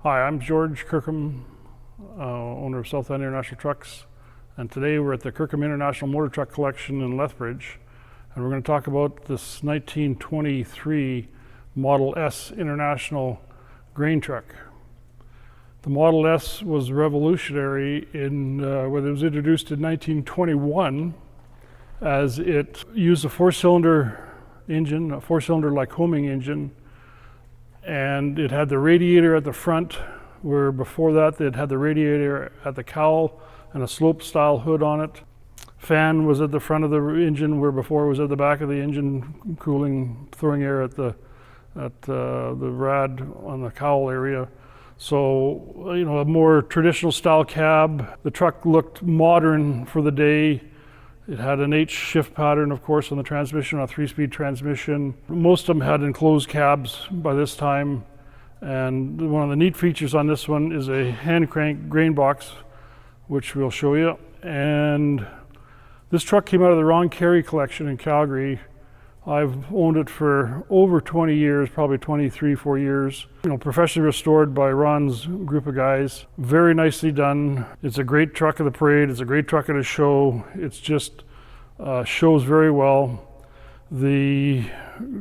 Hi, I'm George Kirkham, owner of Southland International Trucks, and today we're at the Kirkham International Motor Truck Collection in Lethbridge, and we're going to talk about this 1923 Model S International grain truck. The Model S was revolutionary when it was introduced in 1921, as it used a four-cylinder engine, a four-cylinder Lycoming engine, and it had the radiator at the front, where before that it had the radiator at the cowl and a slope style hood on it. Fan was at the front of the engine, where before it was at the back of the engine, cooling, throwing air at the rad on the cowl area. So, a more traditional style cab. The truck looked modern for the day. It had an H shift pattern, of course, on the transmission, a 3-speed transmission. Most of them had enclosed cabs by this time. And one of the neat features on this one is a hand crank grain box, which we'll show you. And this truck came out of the Ron Carey collection in Calgary. I've owned it for over 20 years, probably 23, 4 years. Professionally restored by Ron's group of guys. Very nicely done. It's a great truck of the parade. It's a great truck at a show. It's just shows very well. The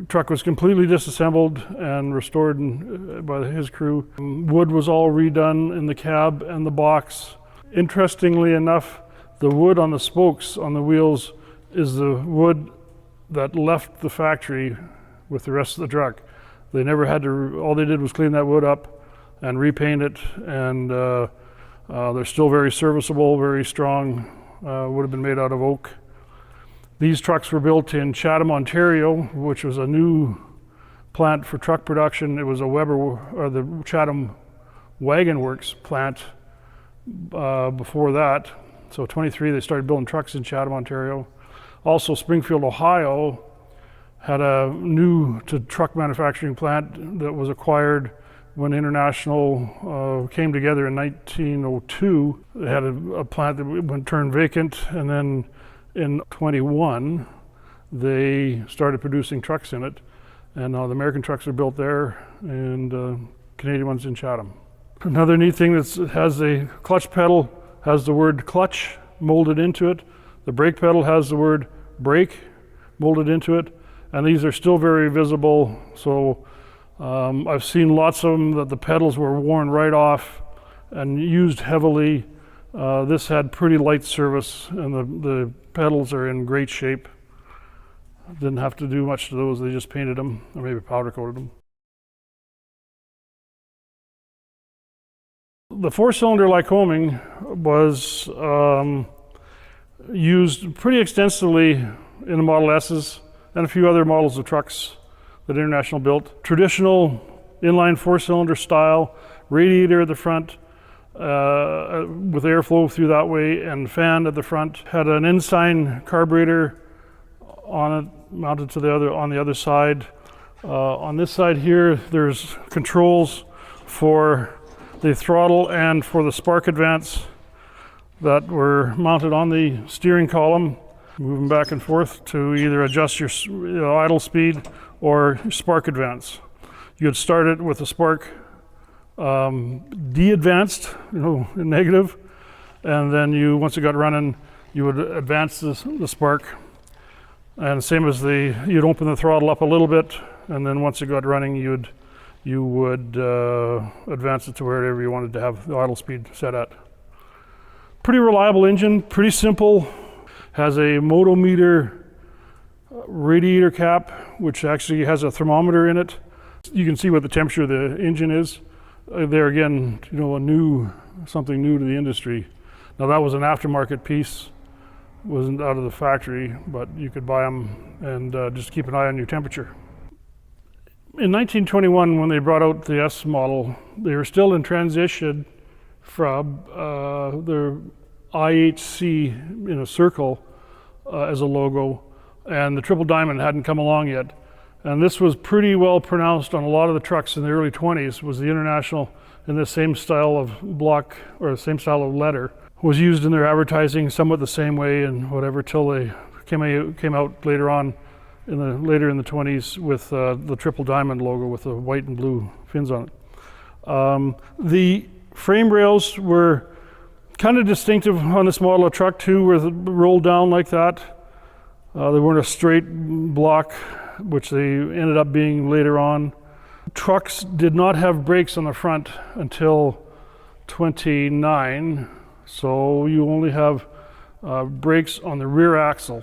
truck was completely disassembled and restored by his crew. Wood was all redone in the cab and the box. Interestingly enough, the wood on the spokes on the wheels is the wood that left the factory with the rest of the truck. They never had to, all they did was clean that wood up and repaint it, and they're still very serviceable, very strong, would have been made out of oak. These trucks were built in Chatham, Ontario, which was a new plant for truck production. It was a Weber, or the Chatham Wagon Works plant before that. So 23, they started building trucks in Chatham, Ontario. Also, Springfield, Ohio had a new truck manufacturing plant that was acquired when International came together in 1902. They had a plant that turned vacant, and then in 21, they started producing trucks in it. And the American trucks are built there, and Canadian ones in Chatham. Another neat thing that has a clutch pedal, has the word clutch molded into it. The brake pedal has the word brake molded into it, and these are still very visible. So I've seen lots of them that the pedals were worn right off and used heavily. This had pretty light service, and the pedals are in great shape. Didn't have to do much to those, they just painted them, or maybe powder coated them. The four-cylinder Lycoming was used pretty extensively in the Model S's and a few other models of trucks that International built. Traditional inline four-cylinder style, radiator at the front with airflow through that way, and fan at the front. Had an Ensign carburetor on it, mounted to on the other side. On this side here, there's controls for the throttle and for the spark advance that were mounted on the steering column, moving back and forth to either adjust your idle speed or spark advance. You'd start it with the spark de-advanced, negative, and then once it got running, you would advance the spark. And same as you'd open the throttle up a little bit, and then once it got running, you would advance it to wherever you wanted to have the idle speed set at. Pretty reliable engine, pretty simple. Has a motometer radiator cap, which actually has a thermometer in it. You can see what the temperature of the engine is. There again, something new to the industry. Now that was an aftermarket piece, wasn't out of the factory, but you could buy them and just keep an eye on your temperature. In 1921, when they brought out the S model, they were still in transition from their IHC in a circle as a logo, and the triple diamond hadn't come along yet. And this was pretty well pronounced on a lot of the trucks in the early 20s, was the International in the same style of block, or the same style of letter, was used in their advertising somewhat the same way and whatever, till they came out later on later in the 20s with the triple diamond logo with the white and blue fins on it. The frame rails were kind of distinctive on this model of truck too, where they rolled down like that. They weren't a straight block, which they ended up being later on. Trucks did not have brakes on the front until 29, so you only have brakes on the rear axle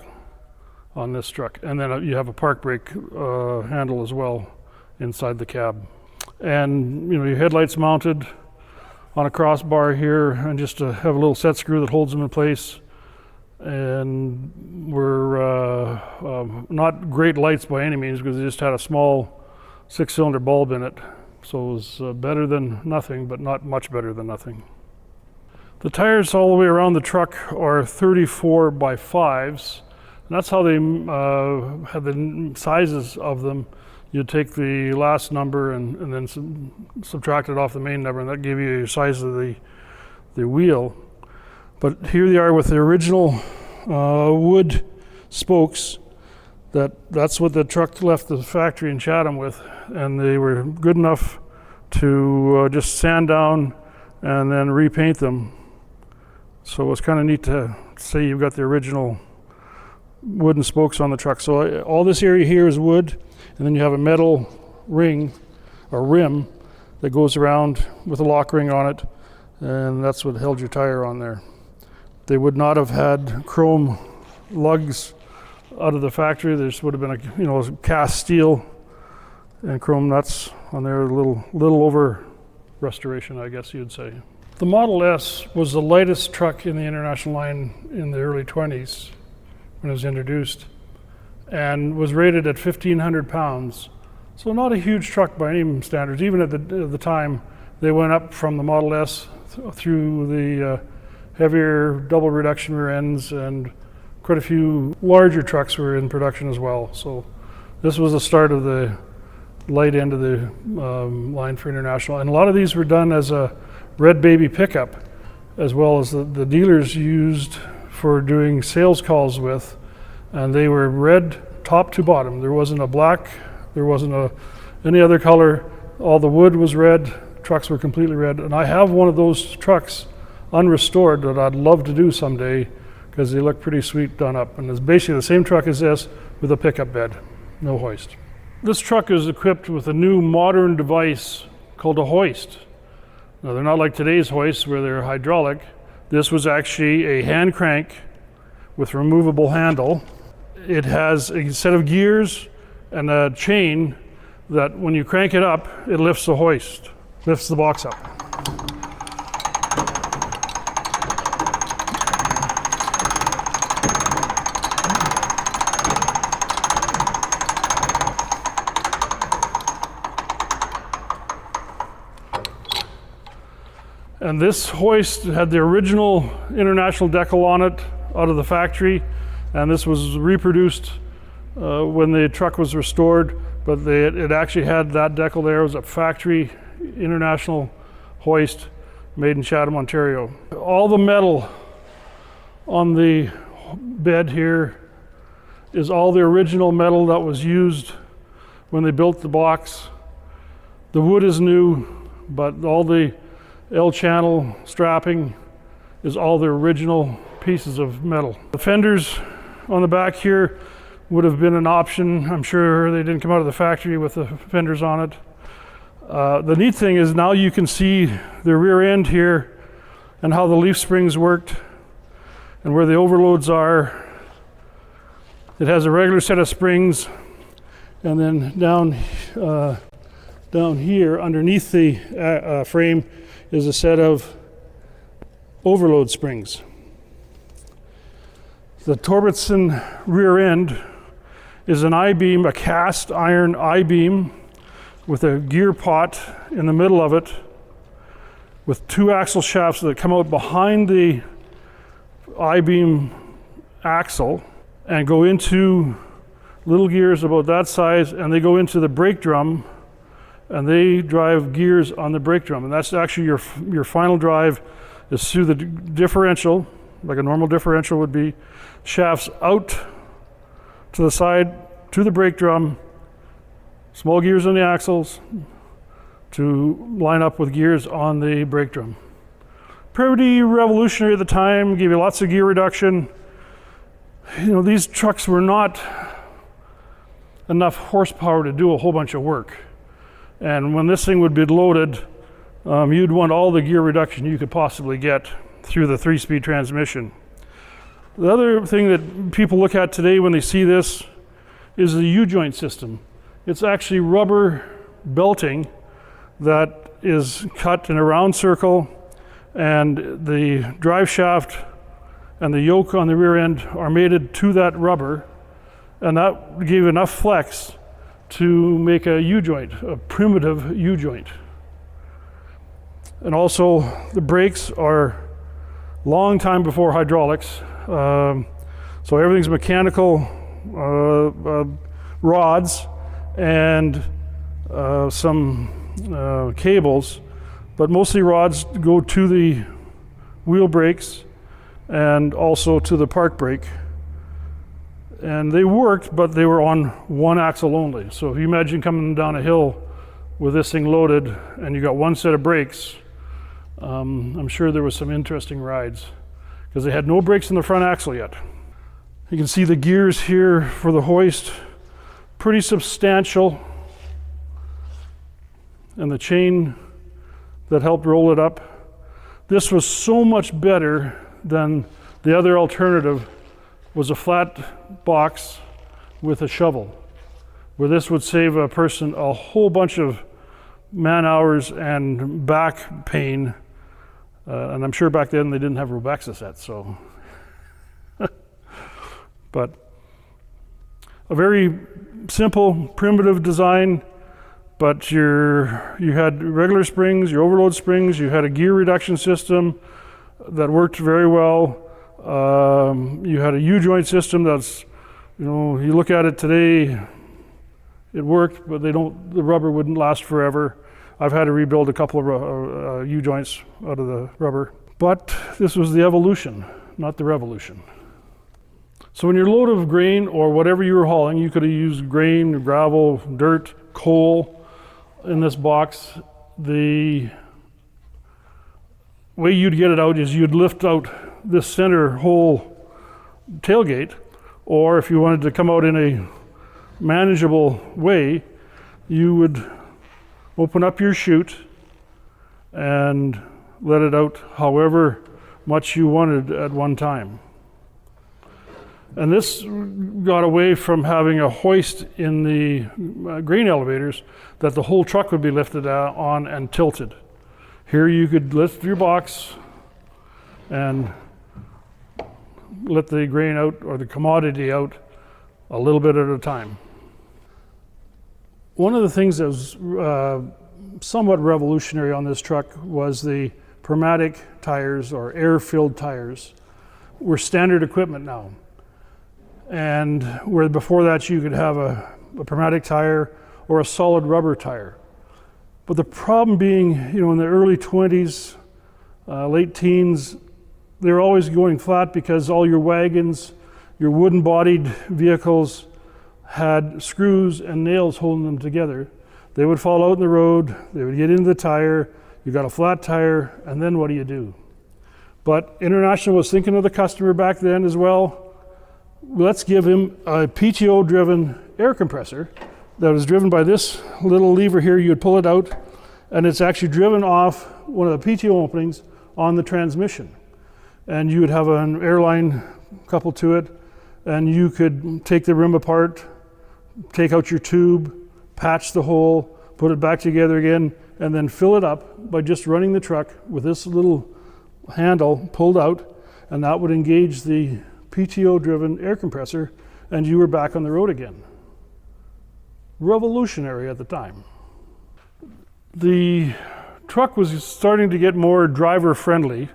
on this truck, and then you have a park brake handle as well inside the cab. And your headlights mounted on a crossbar here, and just to have a little set screw that holds them in place. And were not great lights by any means, because they just had a small 6-cylinder bulb in it, so it was better than nothing, but not much better than nothing. The tires all the way around the truck are 34 by 5s, and that's how they had the sizes of them. You'd take the last number and then subtract it off the main number, and that gave you the size of the wheel. But here they are with the original wood spokes. That's what the truck left the factory in Chatham with, and they were good enough to just sand down and then repaint them. So it was kind of neat to say you've got the original wooden spokes on the truck. So all this area here is wood, and then you have a metal ring or rim that goes around with a lock ring on it, and that's what held your tire on there. They would not have had chrome lugs out of the factory. There just would have been a cast steel and chrome nuts on there, a little over restoration, I guess you'd say. The Model S was the lightest truck in the International line in the early 20s when it was introduced, and was rated at 1,500 pounds. So not a huge truck by any standards. Even at the time, they went up from the Model S through the heavier double reduction rear ends, and quite a few larger trucks were in production as well. So this was the start of the light end of the line for International. And a lot of these were done as a red baby pickup, as well as the dealers used for doing sales calls with. And they were red top to bottom. There wasn't a black, there wasn't any other color. All the wood was red, trucks were completely red. And I have one of those trucks unrestored that I'd love to do someday, because they look pretty sweet done up. And it's basically the same truck as this with a pickup bed, no hoist. This truck is equipped with a new modern device called a hoist. Now they're not like today's hoists where they're hydraulic. This was actually a hand crank with removable handle. It has a set of gears and a chain that when you crank it up, it lifts the hoist, lifts the box up. And this hoist had the original International decal on it out of the factory, and this was reproduced when the truck was restored, but it actually had that decal there. It was a factory International hoist made in Chatham, Ontario. All the metal on the bed here is all the original metal that was used when they built the box. The wood is new, but all the L-channel strapping is all the original pieces of metal. The fenders on the back here would have been an option. I'm sure they didn't come out of the factory with the fenders on it. The neat thing is now you can see the rear end here and how the leaf springs worked and where the overloads are. It has a regular set of springs, and then down here underneath the frame is a set of overload springs. The Torbensen rear end is an I-beam, a cast iron I-beam with a gear pot in the middle of it with two axle shafts that come out behind the I-beam axle and go into little gears about that size, and they go into the brake drum, and they drive gears on the brake drum. And that's actually your final drive is through the differential, like a normal differential would be, shafts out to the side to the brake drum, small gears on the axles, to line up with gears on the brake drum. Pretty revolutionary at the time, gave you lots of gear reduction. You know, these trucks were not enough horsepower to do a whole bunch of work. And when this thing would be loaded, you'd want all the gear reduction you could possibly get through the 3-speed transmission. The other thing that people look at today when they see this is the U-joint system. It's actually rubber belting that is cut in a round circle, and the drive shaft and the yoke on the rear end are mated to that rubber, and that gave enough flex to make a U-joint, a primitive U-joint. And also the brakes are long time before hydraulics, so everything's mechanical rods and some cables, but mostly rods go to the wheel brakes and also to the park brake. And they worked, but they were on one axle only. So if you imagine coming down a hill with this thing loaded and you got one set of brakes, I'm sure there was some interesting rides because they had no brakes in the front axle yet. You can see the gears here for the hoist, pretty substantial, and the chain that helped roll it up. This was so much better than the other alternative was a flat box with a shovel, where this would save a person a whole bunch of man hours and back pain. And I'm sure back then they didn't have Robexa sets, so. But a very simple, primitive design, but you had regular springs, your overload springs, you had a gear reduction system that worked very well. You had a U-joint system that's, you know, you look at it today, it worked, but the rubber wouldn't last forever. I've had to rebuild a couple of U-joints out of the rubber. But this was the evolution, not the revolution. So when your load of grain or whatever you were hauling, you could have used grain, gravel, dirt, coal in this box. The way you'd get it out is you'd lift out this center hole tailgate, or if you wanted to come out in a manageable way, you would open up your chute and let it out however much you wanted at one time. And this got away from having a hoist in the grain elevators that the whole truck would be lifted on and tilted. Here you could lift your box and let the grain out or the commodity out a little bit at a time. One of the things that was somewhat revolutionary on this truck was the pneumatic tires, or air-filled tires, were standard equipment now. And where before that you could have a pneumatic tire or a solid rubber tire. But the problem being, you know, in the early 20s, late teens, they were always going flat because all your wagons, your wooden-bodied vehicles had screws and nails holding them together. They would fall out in the road, they would get into the tire, you got a flat tire, and then what do you do? But International was thinking of the customer back then as well. Let's give him a PTO driven air compressor that was driven by this little lever here. You would pull it out, and it's actually driven off one of the PTO openings on the transmission. And you would have an airline coupled to it, and you could take the rim apart, take out your tube, patch the hole, put it back together again, and then fill it up by just running the truck with this little handle pulled out, and that would engage the PTO driven air compressor, and you were back on the road again. Revolutionary at the time. The truck was starting to get more driver friendly,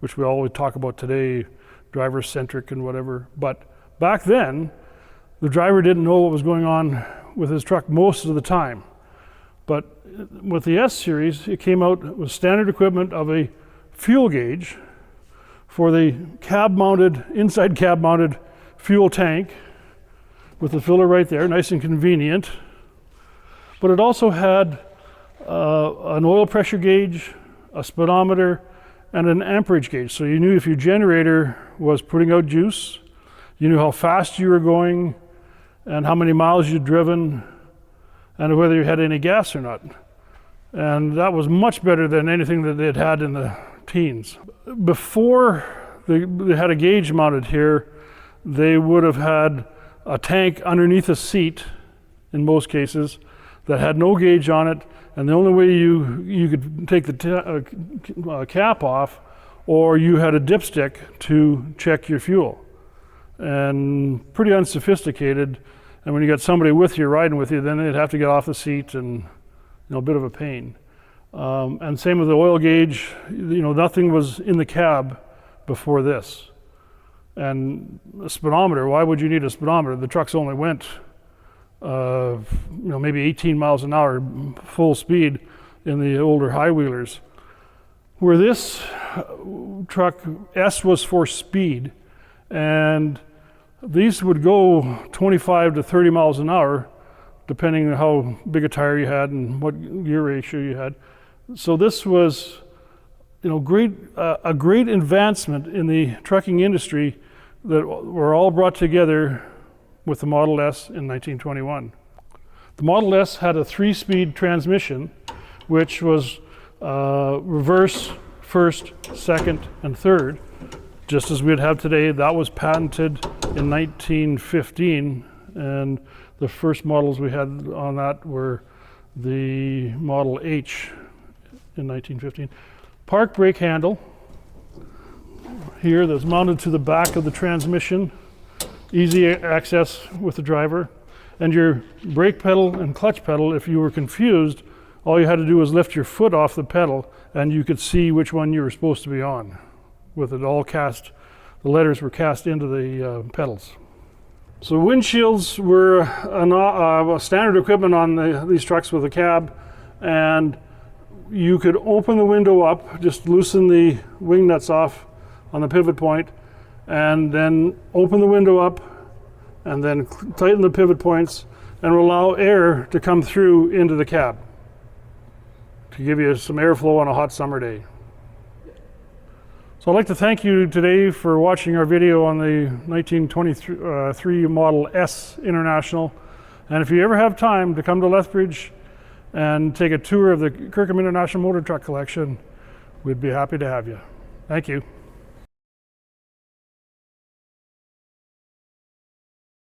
which we always talk about today, driver centric and whatever, but back then the driver didn't know what was going on with his truck most of the time. But with the S series, it came out with standard equipment of a fuel gauge for the inside cab mounted fuel tank with the filler right there, nice and convenient. But it also had an oil pressure gauge, a speedometer, and an amperage gauge. So you knew if your generator was putting out juice, you knew how fast you were going and how many miles you'd driven and whether you had any gas or not. And that was much better than anything that they'd had in the teens. Before they had a gauge mounted here, they would have had a tank underneath a seat in most cases that had no gauge on it, and the only way you could take the cap off, or you had a dipstick to check your fuel. And pretty unsophisticated, and when you got somebody with you, riding with you, then they'd have to get off the seat, and a bit of a pain. And same with the oil gauge, nothing was in the cab before this. And a speedometer, why would you need a speedometer? The trucks only went maybe 18 miles an hour full speed in the older high wheelers. Where this truck, S was for speed, and these would go 25 to 30 miles an hour, depending on how big a tire you had and what gear ratio you had. So this was, a great advancement in the trucking industry that were all brought together with the Model S in 1921. The Model S had a 3-speed transmission, which was reverse, first, second, and third, just as we'd have today. That was patented in 1915, and the first models we had on that were the Model H in 1915. Park brake handle here that's mounted to the back of the transmission, easy access with the driver, and your brake pedal and clutch pedal, if you were confused, all you had to do was lift your foot off the pedal and you could see which one you were supposed to be on, with it all cast, the letters were cast into the pedals. So windshields were a standard equipment on these trucks with a cab, and you could open the window up, just loosen the wing nuts off on the pivot point, and then open the window up, and then tighten the pivot points, and allow air to come through into the cab to give you some airflow on a hot summer day. So I'd like to thank you today for watching our video on the 1923 Model S International. And if you ever have time to come to Lethbridge and take a tour of the Kirkham International Motor Truck Collection, we'd be happy to have you. Thank you.